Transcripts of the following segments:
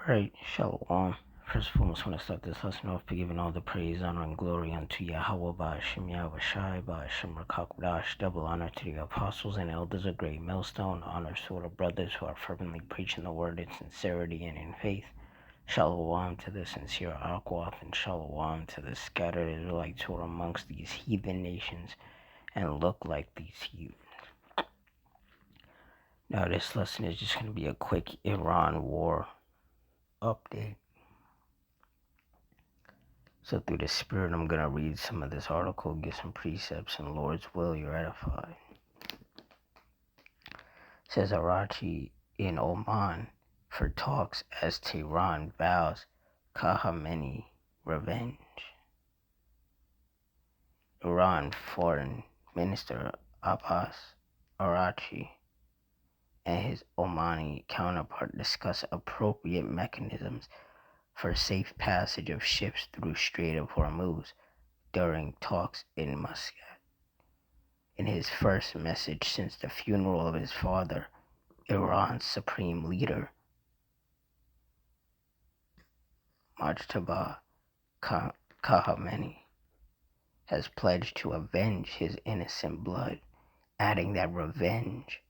Alright, Shalom. First of all, I just want to start this lesson off by giving all the praise, honor, and glory unto Yahweh, Ba'ashem Yahweh Shai, Ba'ashem Rakakdash, double honor to the apostles and elders of Great Millstone, honors to all the brothers who are fervently preaching the word in sincerity and in faith. Shalom to the sincere Akwath, and Shalom to the scattered Israelites who are amongst these heathen nations and look like these heathen. Now, this lesson is just going to be a quick Iran war update. So through the Spirit, I'm going to read some of this article, get some precepts, and Lord's will, you're edified. It says Arachi in Oman for talks as Tehran vows Khamenei revenge. Iran Foreign Minister Abbas Arachi and his Omani counterpart discuss appropriate mechanisms for safe passage of ships through Strait of Hormuz during talks in Muscat. In his first message since the funeral of his father, Iran's supreme leader, Mojtaba Khamenei, has pledged to avenge his innocent blood, adding that revenge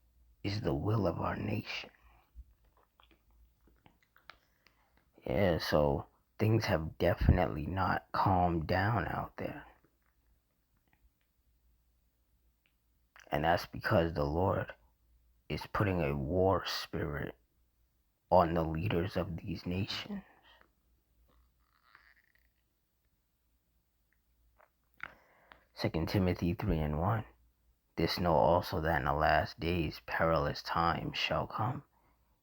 is the will of our nation. Yeah, so things have definitely not calmed down out there. And that's because the Lord is putting a war spirit on the leaders of these nations. 2 Timothy 3:1. This know also that in the last days perilous times shall come.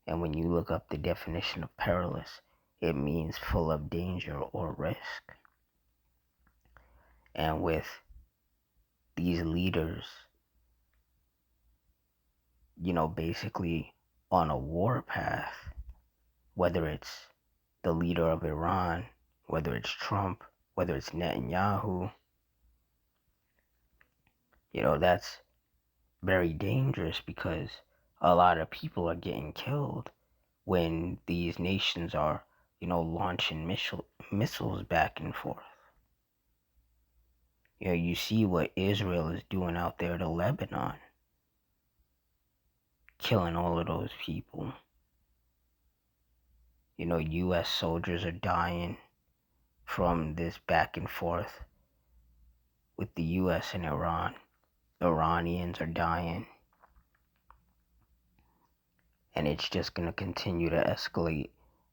And when you look up the definition of perilous, it means full of danger or risk. And with these leaders, basically on a war path, whether it's the leader of Iran, whether it's Trump, whether it's Netanyahu, that's very dangerous because a lot of people are getting killed when these nations are, launching missiles back and forth. You see what Israel is doing out there to Lebanon, killing all of those people. U.S. soldiers are dying from this back and forth with the U.S. and Iran. Iranians are dying. And it's just going to continue to escalate,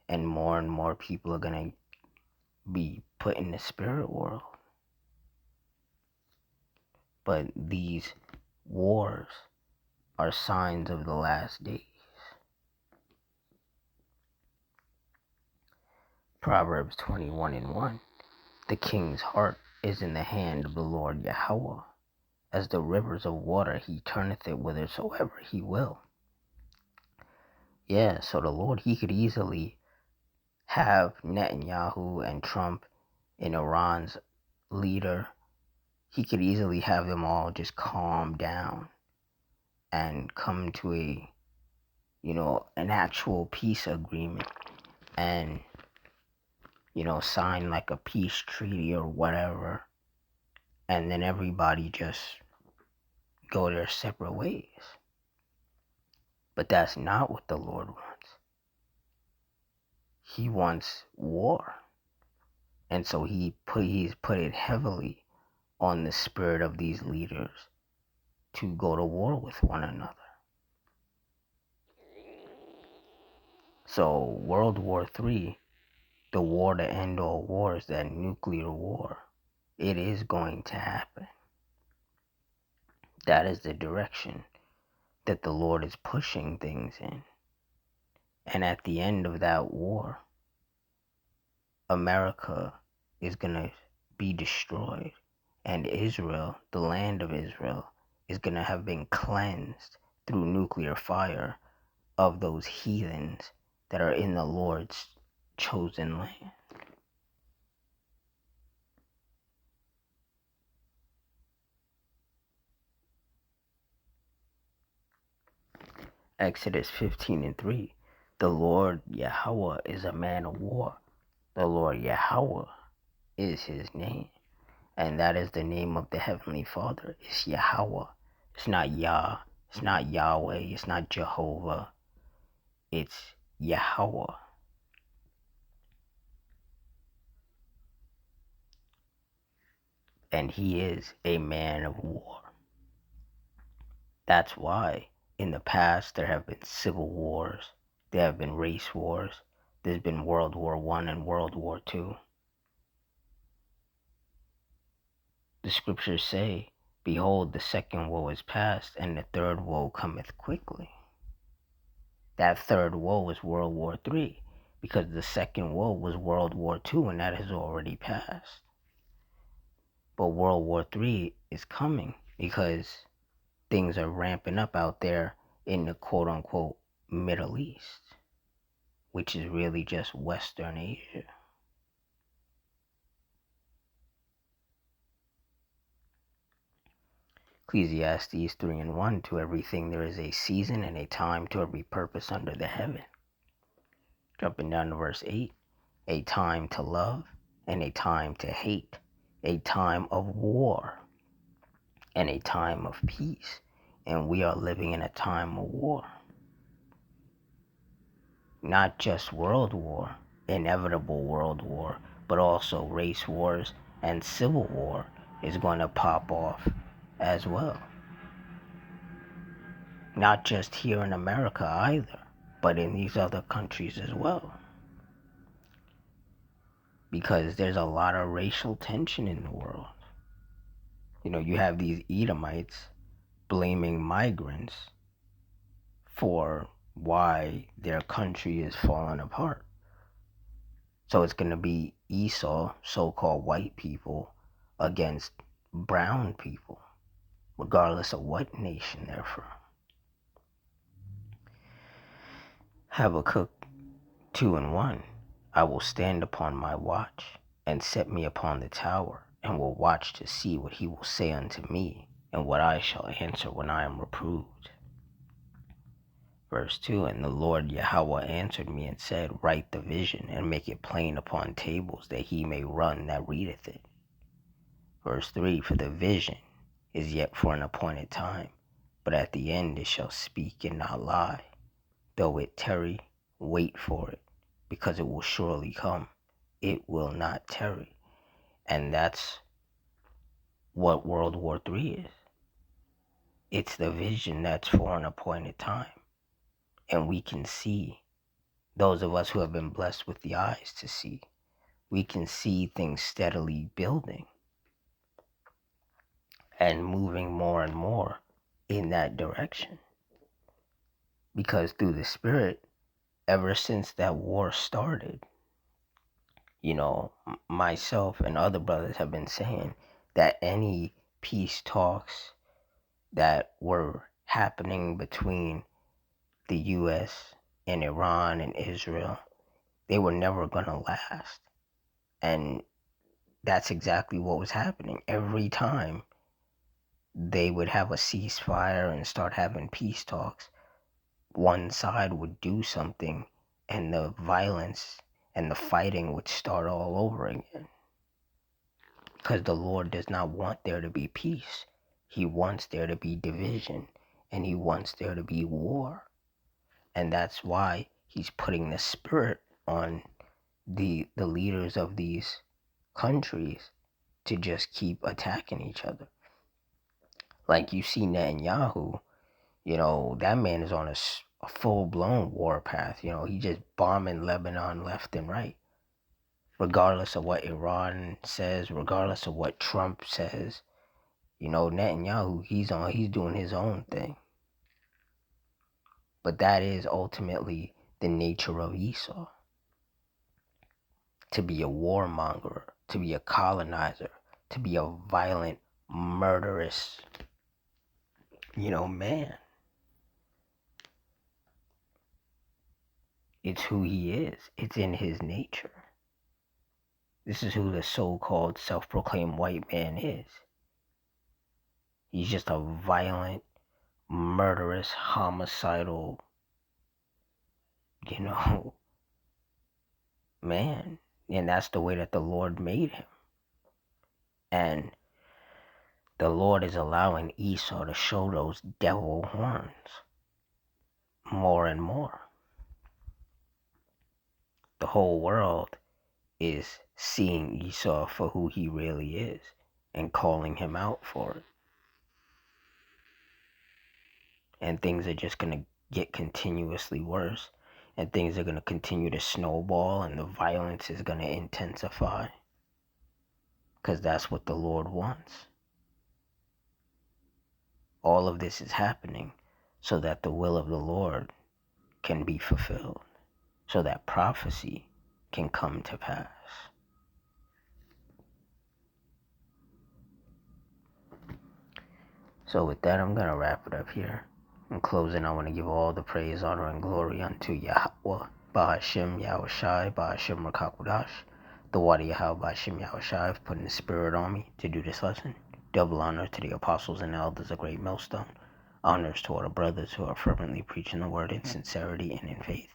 and more people are going to be put in the spirit world. But these wars are signs of the last days. Proverbs 21:1. The king's heart is in the hand of the Lord Yahweh. As the rivers of water, he turneth it whithersoever he will. Yeah, so the Lord, he could easily have Netanyahu and Trump and Iran's leader, he could easily have them all just calm down and come to an actual peace agreement and, sign like a peace treaty or whatever, and then everybody just go their separate ways. But that's not what the Lord wants. He wants war. And so he's put it heavily on the spirit of these leaders to go to war with one another. So World War III, the war to end all wars, that nuclear war, it is going to happen. That is the direction that the Lord is pushing things in. And at the end of that war, America is going to be destroyed. And Israel, the land of Israel, is going to have been cleansed through nuclear fire of those heathens that are in the Lord's chosen land. Exodus 15:3. The Lord Yahweh is a man of war. The Lord Yahweh is his name. And that is the name of the Heavenly Father. It's Yahweh. It's not Yah. It's not Yahweh. It's not Jehovah. It's Yahweh. And he is a man of war. That's why in the past there have been civil wars. There have been race wars. There's been World War I and World War II. The scriptures say, behold, the second woe is past, and the third woe cometh quickly. That third woe is World War III, because the second woe was World War II, and that has already passed. But World War III is coming because things are ramping up out there in the quote-unquote Middle East, which is really just Western Asia. Ecclesiastes 3:1, to everything there is a season and a time to every purpose under the heaven. Jumping down to verse 8, a time to love and a time to hate, a time of war and a time of peace. And we are living in a time of war. Not just world war, inevitable world war, but also race wars and civil war is going to pop off as well. Not just here in America either, but in these other countries as well. Because there's a lot of racial tension in the world. You know, you have these Edomites blaming migrants for why their country is falling apart. So it's going to be Esau, so-called white people, against brown people, regardless of what nation they're from. Habakkuk 2:1, I will stand upon my watch, and set me upon the tower, and will watch to see what he will say unto me, and what I shall answer when I am reproved. Verse 2, and the Lord Yahweh answered me and said, write the vision, and make it plain upon tables, that he may run that readeth it. Verse 3, for the vision is yet for an appointed time, but at the end it shall speak and not lie. Though it tarry, wait for it, because it will surely come. It will not tarry. And that's what World War III is. It's the vision that's for an appointed time. And we can see, those of us who have been blessed with the eyes to see, we can see things steadily building and moving more and more in that direction. Because through the Spirit, ever since that war started, you know, myself and other brothers have been saying that any peace talks that were happening between the U.S. and Iran and Israel, they were never going to last. And that's exactly what was happening. Every time they would have a ceasefire and start having peace talks, one side would do something and the violence and the fighting would start all over again. Because the Lord does not want there to be peace. He wants there to be division, and he wants there to be war. And that's why he's putting the spirit on the leaders of these countries to just keep attacking each other. Like you see Netanyahu, you know, that man is on a full-blown war path. You know, he just bombing Lebanon left and right. Regardless of what Iran says, regardless of what Trump says, you know, Netanyahu, he's doing his own thing. But that is ultimately the nature of Esau. To be a warmonger, to be a colonizer, to be a violent, murderous, you know, man. It's who he is. It's in his nature. This is who the so-called self-proclaimed white man is. He's just a violent, murderous, homicidal you know, man. And that's the way that the Lord made him. And the Lord is allowing Esau to show those devil horns more and more. The whole world is seeing Esau for who he really is and calling him out for it. And things are just going to get continuously worse. And things are going to continue to snowball, and the violence is going to intensify. Because that's what the Lord wants. All of this is happening so that the will of the Lord can be fulfilled, so that prophecy can come to pass. So with that, I'm going to wrap it up here. In closing, I want to give all the praise, honor, and glory unto Yahweh, Bahashim Yahushai, Bahashim Rakakudash, the Wadi Yahweh, Bahashim Yahushai, for putting the spirit on me to do this lesson. Double honor to the apostles and elders of Great Millstone. Honors to all the brothers who are fervently preaching the word in sincerity and in faith.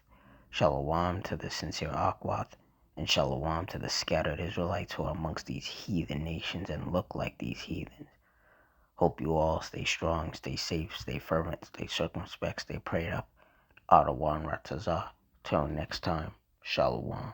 Shalom to the sincere Akwath, and shalom to the scattered Israelites who are amongst these heathen nations and look like these heathens. Hope you all stay strong, stay safe, stay fervent, stay circumspect, stay prayed up. Adawan Ratazah. Till next time, shalom.